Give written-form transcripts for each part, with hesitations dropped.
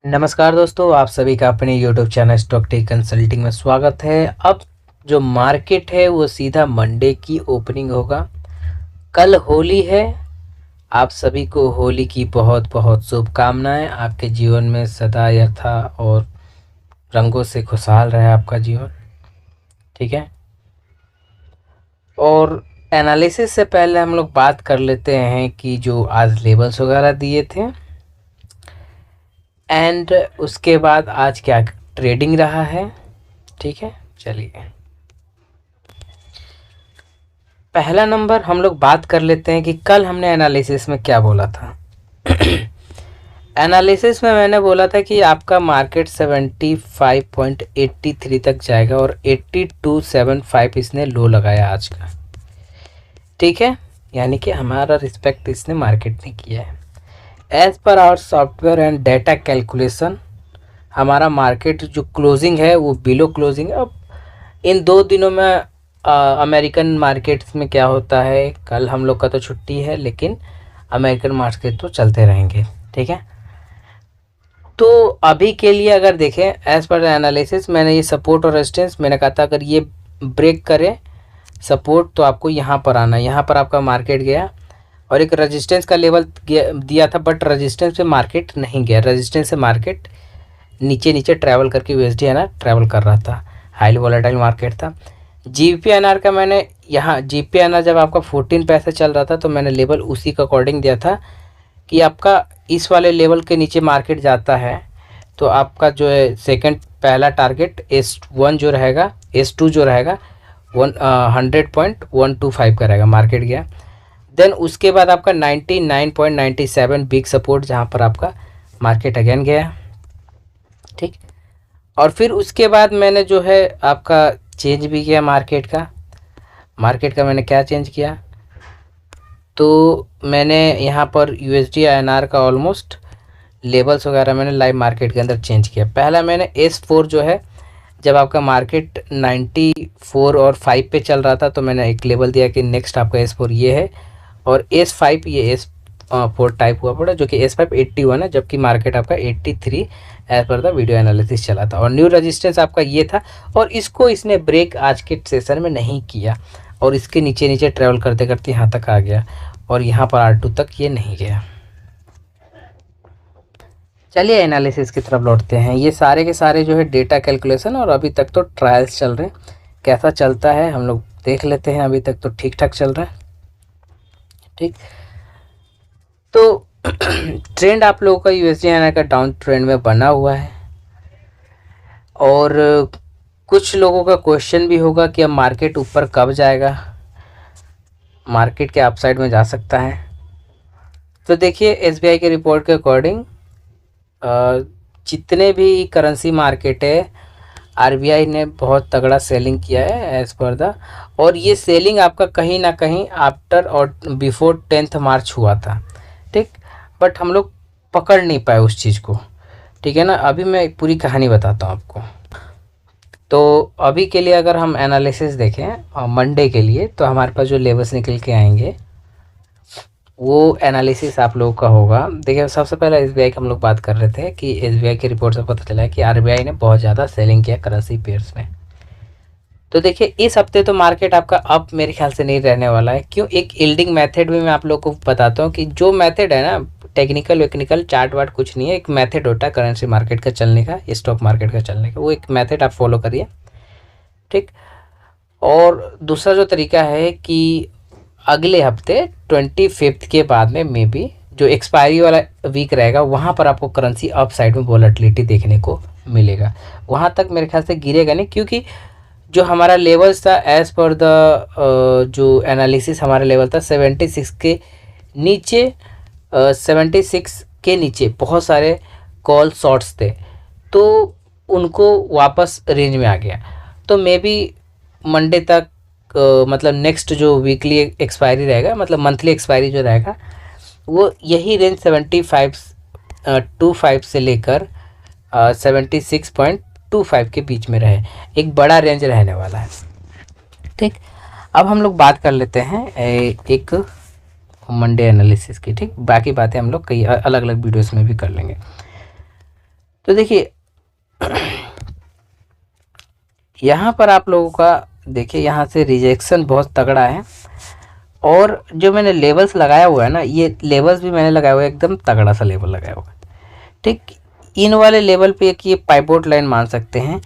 नमस्कार दोस्तों, आप सभी का अपने YouTube channel stock tech consulting में स्वागत है। अब जो मार्केट है वो सीधा मंडे की ओपनिंग होगा। कल होली है। आप सभी को होली की बहुत बहुत शुभकामनाएं। आपके जीवन में सदा यथा और रंगों से खुशहाल रहे आपका जीवन। ठीक है। और एनालिसिस से पहले हम लोग बात कर लेते हैं कि जो आज लेवल्स वगैरह दिए थे एंड उसके बाद आज क्या ट्रेडिंग रहा है। ठीक है, चलिए पहला नंबर हम लोग बात कर लेते हैं कि कल हमने एनालिसिस में क्या बोला था। एनालिसिस में मैंने बोला था कि आपका मार्केट 75.83 तक जाएगा और 8275 इसने लो लगाया आज का। ठीक है, यानी कि हमारा रिस्पेक्ट इसने मार्केट ने किया है। As per our software and data calculation हमारा मार्केट जो क्लोजिंग है वो बिलो क्लोजिंग है। अब इन 2 दिनों में अमेरिकन मार्केट्स में क्या होता है, कल हम लोग का तो छुट्टी है लेकिन अमेरिकन मार्केट तो चलते रहेंगे। ठीक है, तो अभी के लिए अगर देखें एज पर एनालिसिस मैंने ये सपोर्ट और रेजिस्टेंस मैंने कहा था, अगर ये ब्रेक करे सपोर्ट तो आपको यहाँ पर आना। यहाँ पर आपका मार्केट गया और एक रेजिस्टेंस का लेवल दिया था, बट रेजिस्टेंस पे मार्केट नहीं गया। रेजिस्टेंस से मार्केट नीचे नीचे ट्रैवल करके यूएसडी है ना ट्रैवल कर रहा था। हाईली वॉलेटाइल मार्केट था। जीपीएनआर का मैंने यहाँ जीपीएनआर जब आपका 14 पैसे चल रहा था तो मैंने लेवल उसी के अकॉर्डिंग दिया था कि आपका इस वाले लेवल के नीचे मार्केट जाता है तो आपका जो है सेकंड पहला टारगेट S1 जो रहेगा, S2 जो रहेगा 100.125 का रहेगा। मार्केट गया। देन उसके बाद आपका 99.97 बिग सपोर्ट जहाँ पर आपका मार्केट अगेन गया। ठीक, और फिर उसके बाद मैंने जो है आपका चेंज भी किया मार्केट का मैंने क्या चेंज किया, तो मैंने यहाँ पर USD INR का ऑलमोस्ट लेवल्स वगैरह मैंने लाइव मार्केट के अंदर चेंज किया। पहला मैंने S4 जो है जब आपका मार्केट 94 और 5 पे चल रहा था तो मैंने एक लेवल दिया कि नेक्स्ट आपका S4 ये है, और S5 ये S4 टाइप हुआ पड़ा जो कि S5 81 है, जबकि मार्केट आपका 83 as per the video analysis चला था। और न्यू रेजिस्टेंस आपका ये था और इसको इसने ब्रेक आज के सेशन में नहीं किया और इसके नीचे नीचे ट्रेवल करते करते यहाँ तक आ गया और यहाँ पर R2 तक ये नहीं गया। चलिए एनालिसिस की तरफ लौटते हैं। ये सारे के सारे जो है डेटा कैलकुलेशन और अभी तक तो ट्रायल्स चल रहे हैं, कैसा चलता है हम लोग देख लेते हैं। अभी तक तो ठीक ठाक चल रहा है। ठीक, तो ट्रेंड आप लोगों का USD INR का डाउन ट्रेंड में बना हुआ है और कुछ लोगों का क्वेश्चन भी होगा कि अब मार्केट ऊपर कब जाएगा, मार्केट के अपसाइड में जा सकता है। तो देखिए SBI के रिपोर्ट के अकॉर्डिंग जितने भी करेंसी मार्केट है RBI ने बहुत तगड़ा सेलिंग किया है एज पर द, और ये सेलिंग आपका कहीं ना कहीं आफ्टर और बिफोर 10th मार्च हुआ था। ठीक, बट हम लोग पकड़ नहीं पाए उस चीज़ को। ठीक है ना, अभी मैं पूरी कहानी बताता हूँ आपको। तो अभी के लिए अगर हम एनालिसिस देखें मंडे के लिए तो हमारे पास जो लेवल्स निकल के आएंगे वो एनालिसिस आप लोगों का होगा। देखिए सबसे पहले SBI की हम लोग बात कर रहे थे कि SBI के रिपोर्ट से पता चला है कि RBI ने बहुत ज़्यादा सेलिंग किया करेंसी पेयर्स में। तो देखिए इस हफ्ते तो मार्केट आपका अप मेरे ख्याल से नहीं रहने वाला है। क्यों, एक यील्डिंग मेथड भी मैं आप लोगों को बताता हूँ कि जो मेथड है ना, टेक्निकल चार्ट वार्ट कुछ नहीं है, एक मेथड होता है करेंसी मार्केट का चलने का, स्टॉक मार्केट का चलने का, वो एक मेथड आप फॉलो करिए। ठीक, और दूसरा जो तरीका है कि अगले हफ्ते 25 के बाद में मे बी जो एक्सपायरी वाला वीक रहेगा वहाँ पर आपको करेंसी अप साइड में वॉलेटिलिटी देखने को मिलेगा। वहाँ तक मेरे ख्याल से गिरेगा नहीं, क्योंकि जो हमारा लेवल्स था एज़ पर द जो एनालिसिस हमारा लेवल था 76 के नीचे, 76 के नीचे बहुत सारे कॉल शॉर्ट्स थे तो उनको वापस रेंज में आ गया। तो मे बी मंडे तक मतलब नेक्स्ट जो वीकली एक्सपायरी रहेगा, मतलब मंथली एक्सपायरी जो रहेगा वो यही रेंज 75.25 से लेकर 76.25 के बीच में रहे। एक बड़ा रेंज रहने वाला है। ठीक, अब हम लोग बात कर लेते हैं एक मंडे एनालिसिस की। ठीक, बाकी बातें हम लोग कई अलग अलग वीडियोस में भी कर लेंगे। तो देखिए यहाँ पर आप लोगों का देखिए यहाँ से रिजेक्शन बहुत तगड़ा है, और जो मैंने लेवल्स लगाया हुआ है ना, ये लेवल्स भी मैंने लगाया हुआ है, एकदम तगड़ा सा लेवल लगाया हुआ है। ठीक, इन वाले लेवल पे एक ये पाइवोट लाइन मान सकते हैं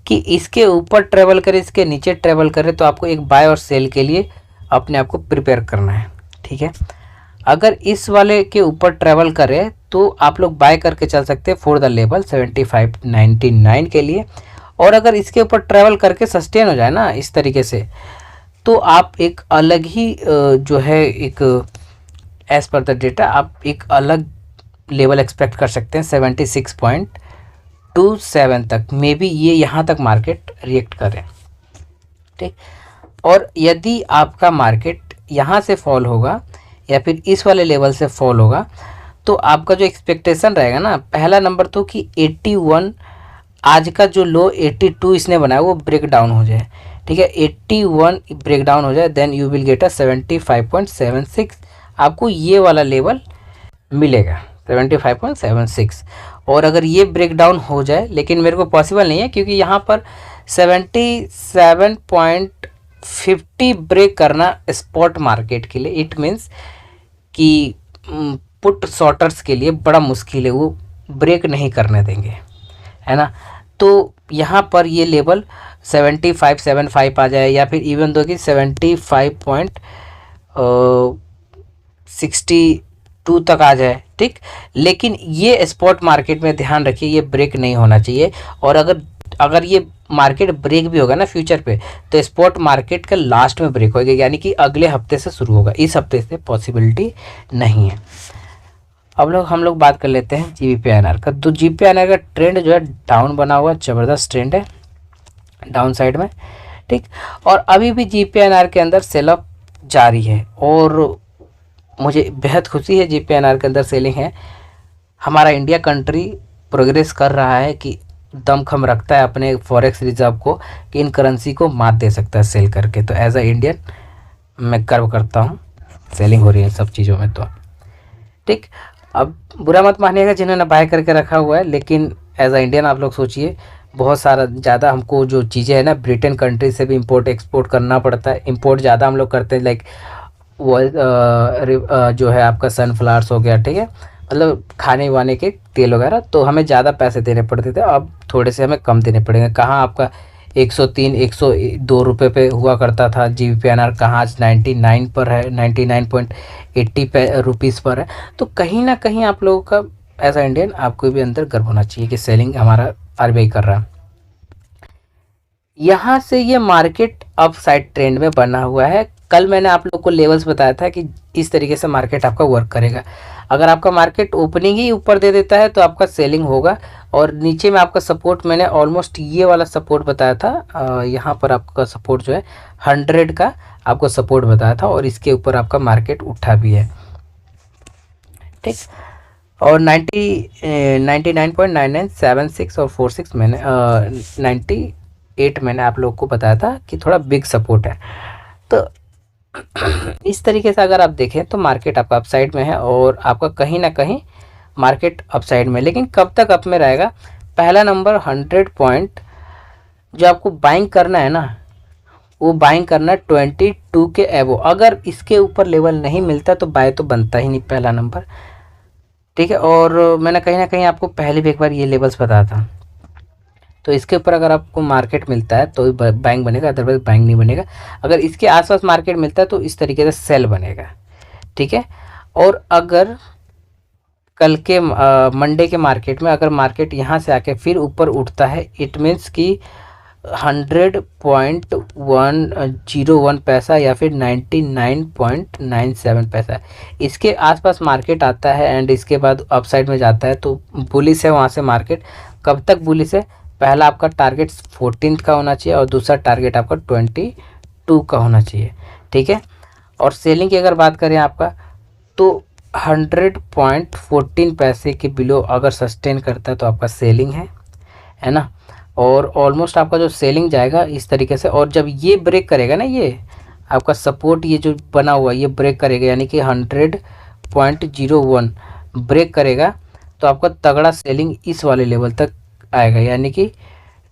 कि इसके ऊपर ट्रेवल करे, इसके नीचे ट्रेवल करे, तो आपको एक बाय और सेल के लिए अपने आप को प्रिपेयर करना है। ठीक है, अगर इस वाले के ऊपर ट्रेवल करे तो आप लोग बाय करके चल सकते हैं फॉर द लेवल 75.99 के लिए। और अगर इसके ऊपर ट्रेवल करके सस्टेन हो जाए ना इस तरीके से, तो आप एक अलग ही जो है एक एज पर द डेटा आप एक अलग लेवल एक्सपेक्ट कर सकते हैं 76.27 तक। मे बी ये यहाँ तक मार्केट रिएक्ट करें। ठीक, और यदि आपका मार्केट यहाँ से फॉल होगा या फिर इस वाले लेवल से फॉल होगा, तो आपका जो एक्सपेक्टेशन रहेगा ना, पहला नंबर तो कि 81, आज का जो लो 82 इसने बनाया वो ब्रेक डाउन हो जाए। ठीक है, 81 ब्रेक डाउन हो जाए, then you will get a 75.76, आपको ये वाला लेवल मिलेगा 75.76। और अगर ये ब्रेक डाउन हो जाए, लेकिन मेरे को पॉसिबल नहीं है क्योंकि यहाँ पर 77.50 ब्रेक करना स्पॉट मार्केट के लिए, इट मीन्स कि पुट शॉर्टर्स के लिए बड़ा मुश्किल है, वो ब्रेक नहीं करने देंगे, है ना। तो यहाँ पर ये लेवल 75.75 आ जाए, या फिर इवन दो कि 75.62 तक आ जाए। ठीक, लेकिन ये स्पॉट मार्केट में ध्यान रखिए ये ब्रेक नहीं होना चाहिए। और अगर ये मार्केट ब्रेक भी होगा ना फ्यूचर पे, तो स्पॉट मार्केट का लास्ट में ब्रेक होगा, यानी कि अगले हफ्ते से शुरू होगा, इस हफ्ते से पॉसिबिलिटी नहीं है। अब हम लोग बात कर लेते हैं GBP/INR का। तो GBP/INR का ट्रेंड जो है डाउन बना हुआ, ज़बरदस्त ट्रेंड है डाउन साइड में। ठीक, और अभी भी GBP/INR के अंदर सेल अप जारी है, और मुझे बेहद खुशी है GBP/INR के अंदर सेलिंग है। हमारा इंडिया कंट्री प्रोग्रेस कर रहा है कि दमखम रखता है अपने फॉरेक्स रिजर्व को कि इन करेंसी को मात दे सकता है सेल करके। तो एज अ इंडियन मैं गर्व करता हूँ, सेलिंग हो रही है सब चीज़ों में। तो ठीक, अब बुरा मत मानिएगा जिन्होंने बाय करके रखा हुआ है, लेकिन एज अ इंडियन आप लोग सोचिए, बहुत सारा ज़्यादा हमको जो चीज़ें हैं ना, ब्रिटेन कंट्री से भी इंपोर्ट एक्सपोर्ट करना पड़ता है। इंपोर्ट ज़्यादा हम लोग करते हैं, लाइक वो जो है आपका सनफ्लावर्स हो गया, ठीक है, मतलब खाने वाने के तेल वगैरह, तो हमें ज़्यादा पैसे देने पड़ते थे, अब थोड़े से हमें कम देने पड़ेंगे। कहाँ आपका 103 102 रुपये पे हुआ करता था GBP/INR, कहाँ आज 99 पर है, 99.80 रुपीज़ पर है। तो कहीं ना कहीं आप लोगों का एज अ इंडियन आपको भी अंदर गर्व होना चाहिए कि सेलिंग हमारा RBI कर रहा है। यहाँ से ये मार्केट अप साइड ट्रेंड में बना हुआ है। कल मैंने आप लोग को लेवल्स बताया था कि इस तरीके से मार्केट आपका वर्क करेगा। अगर आपका मार्केट ओपनिंग ही ऊपर दे देता है तो आपका सेलिंग होगा, और नीचे में आपका सपोर्ट मैंने ऑलमोस्ट ये वाला सपोर्ट बताया था, यहाँ पर आपका सपोर्ट जो है 100 का आपको सपोर्ट बताया था, और इसके ऊपर आपका मार्केट उठा भी है। ठीक, और 99.9976 और 46 मैंने 98 मैंने आप लोग को बताया था कि थोड़ा बिग सपोर्ट है। तो इस तरीके से अगर आप देखें तो मार्केट आपका अपसाइड में है, और आपका कहीं ना कहीं मार्केट अपसाइड में, लेकिन कब तक अप में रहेगा। पहला नंबर 100 पॉइंट जो आपको बाइंग करना है ना, वो बाइंग करना 22 के एवो। अगर इसके ऊपर लेवल नहीं मिलता तो बाय तो बनता ही नहीं, पहला नंबर। ठीक है, और मैंने कहीं ना कहीं आपको पहले भी एक बार ये लेवल्स बताया था। तो इसके ऊपर अगर आपको मार्केट मिलता है तो बैंक बनेगा, अदरवाइज बैंक नहीं बनेगा। अगर इसके आसपास मार्केट मिलता है तो इस तरीके से सेल बनेगा। ठीक है, और अगर कल के मंडे के मार्केट में अगर मार्केट यहाँ से आके फिर ऊपर उठता है, इट मीन्स कि 100.101 पैसा या फिर 99.97 पैसा इसके आसपास मार्केट आता है, एंड इसके बाद अपसाइड में जाता है तो बुलिश है वहाँ से मार्केट। कब तक बुलिश है? पहला आपका टारगेट 14 का होना चाहिए, और दूसरा टारगेट आपका 22 का होना चाहिए। ठीक है, और सेलिंग की अगर बात करें आपका, तो 100.14 पैसे के बिलो अगर सस्टेन करता है तो आपका सेलिंग है ना। और ऑलमोस्ट आपका जो सेलिंग जाएगा इस तरीके से, और जब ये ब्रेक करेगा ना, ये आपका सपोर्ट ये जो बना हुआ ये ब्रेक करेगा, यानी कि 100.01 ब्रेक करेगा, तो आपका तगड़ा सेलिंग इस वाले लेवल तक आएगा, यानी कि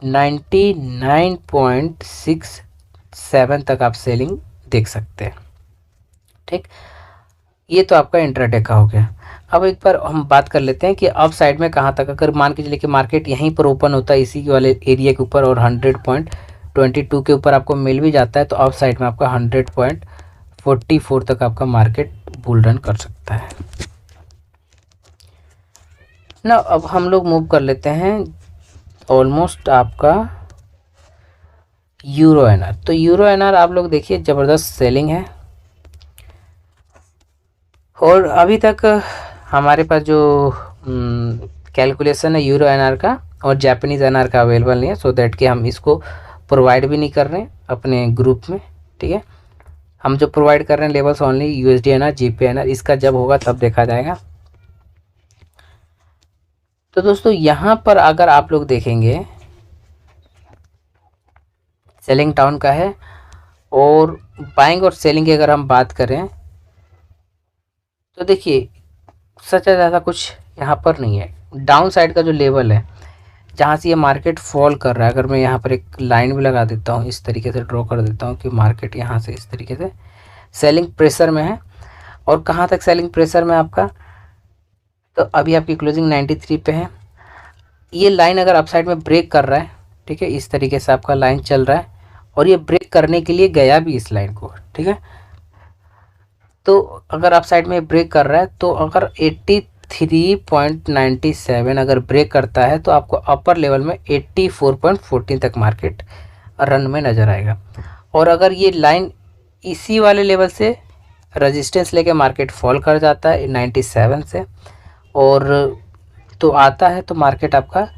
99.67 तक आप सेलिंग देख सकते हैं। ठीक, ये तो आपका इंट्राडे का हो गया। अब एक बार हम बात कर लेते हैं कि अप साइड में कहाँ तक, अगर मान के चलिए कि मार्केट यहीं पर ओपन होता है इसी वाले एरिया के ऊपर और 100.22 के ऊपर आपको मिल भी जाता है, तो अप साइड में आपका 100.44 तक आपका मार्केट बुल रन कर सकता है ना। अब हम लोग मूव कर लेते हैं ऑलमोस्ट आपका यूरो एनआर। तो यूरो एनआर आप लोग देखिए ज़बरदस्त सेलिंग है, और अभी तक हमारे पास जो कैलकुलेशन है यूरो एनआर का और जापानीज़ एनआर का अवेलेबल नहीं है, सो दैट कि हम इसको प्रोवाइड भी नहीं कर रहे हैं अपने ग्रुप में। ठीक है, हम जो प्रोवाइड कर रहे हैं levels only USD INR, GBP INR, इसका जब होगा तब देखा जाएगा। तो दोस्तों यहाँ पर अगर आप लोग देखेंगे सेलिंग टाउन का है, और बाइंग और सेलिंग की अगर हम बात करें तो देखिए सच ज़्यादा कुछ यहाँ पर नहीं है। डाउन साइड का जो लेवल है जहाँ से ये मार्केट फॉल कर रहा है, अगर मैं यहाँ पर एक लाइन भी लगा देता हूँ, इस तरीके से ड्रॉ कर देता हूँ कि मार्केट यहाँ से इस तरीके से सेलिंग प्रेशर में है। और कहाँ तक सेलिंग प्रेशर में आपका, तो अभी आपकी क्लोजिंग 93 पे है। ये लाइन अगर अपसाइड में ब्रेक कर रहा है, ठीक है, इस तरीके से आपका लाइन चल रहा है, और ये ब्रेक करने के लिए गया भी इस लाइन को। ठीक है, तो अगर आप साइड में ब्रेक कर रहा है, तो अगर 83.97 अगर ब्रेक करता है तो आपको अपर लेवल में 84.14 तक मार्केट रन में नज़र आएगा। और अगर ये लाइन इसी वाले लेवल से रेजिस्टेंस लेके मार्केट फॉल कर जाता है 97 से और तो आता है, तो मार्केट आपका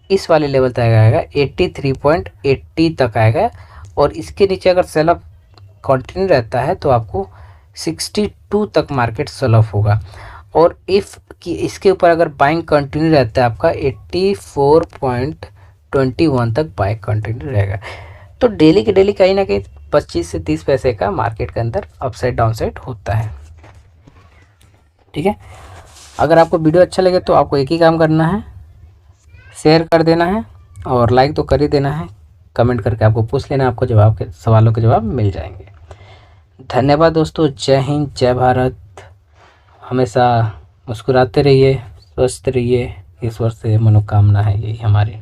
इस वाले लेवल तक आएगा 83.80 तक आएगा। और इसके नीचे अगर सेल ऑफ कंटिन्यू रहता है तो आपको 62 तक मार्केट सेल ऑफ होगा। और इफ़ कि इसके ऊपर अगर बाइंग कंटिन्यू रहता है आपका 84.21 तक बाइंग कंटिन्यू रहेगा। तो डेली के डेली कहीं ना कहीं 25 से 30 पैसे का मार्केट के अंदर अपसाइड डाउन साइड होता है। ठीक है, अगर आपको वीडियो अच्छा लगे तो आपको एक ही काम करना है, शेयर कर देना है और लाइक तो कर ही देना है। कमेंट करके आपको पूछ लेना, आपको जवाब के सवालों के जवाब मिल जाएंगे। धन्यवाद दोस्तों, जय हिंद, जय भारत। हमेशा मुस्कुराते रहिए, स्वस्थ रहिए, ईश्वर से मनोकामना है यही हमारी।